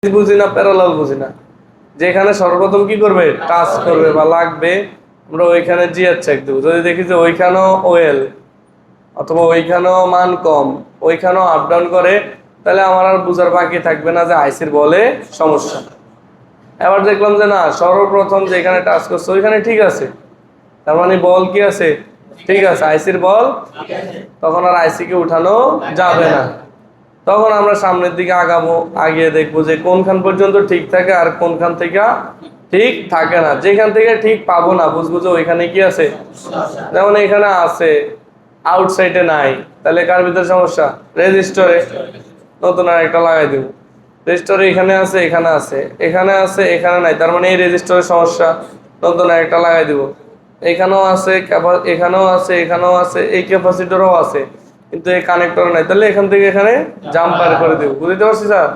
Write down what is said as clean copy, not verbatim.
বুঝি না, প্যারালাল বুঝি না। যেখানে সর্বপ্রথম কি করবে, টাচ করবে বা লাগবে, আমরা ওইখানে জিয়ার চেক দেবো। যদি দেখি যে ওইখানেও ওয়েল অথবা ওইখানেও মান কম, ওইখানেও আপ ডাউন করে, তাহলে আমার আর বুঝার বাকি থাকবে না যে আইসির বলে সমস্যা। এবার দেখলাম যে না, সর্বপ্রথম যেখানে টাচ করছে ওইখানে ঠিক আছে, তার মানে বল কি আছে, ঠিক আছে, আইসির বল, তখন আর আইসিকে উঠানো যাবে না। তখন আমরা সামনের দিকে আগাবো, আগিয়ে দেখবো যে কোনখান পর্যন্ত ঠিক থাকে আর কোনখান থেকে ঠিক থাকে না। যেখান থেকে ঠিক পাবো না, বুঝবো যে ওইখানে কি আছে। যেমন এখানে আছে, আউটসাইডে নাই, তাহলে কার ভিতরে সমস্যা, রেজিস্টরে। নতুন আর একটা লাগাই দিব। রেজিস্টরে এখানে আছে, এখানে আছে, এখানে আছে, এখানে নাই, তার মানে এই রেজিস্টরের সমস্যা। নতুন আর একটা লাগাই দিব। এখানেও আছে, এখানেও আছে, এখানেও আছে, এই ক্যাপাসিটরও আছে, কিন্তু এই কানেক্টর নাই, তাহলে এখান থেকে এখানে জাম্পার করে দেব। বুঝতে পারছি স্যার?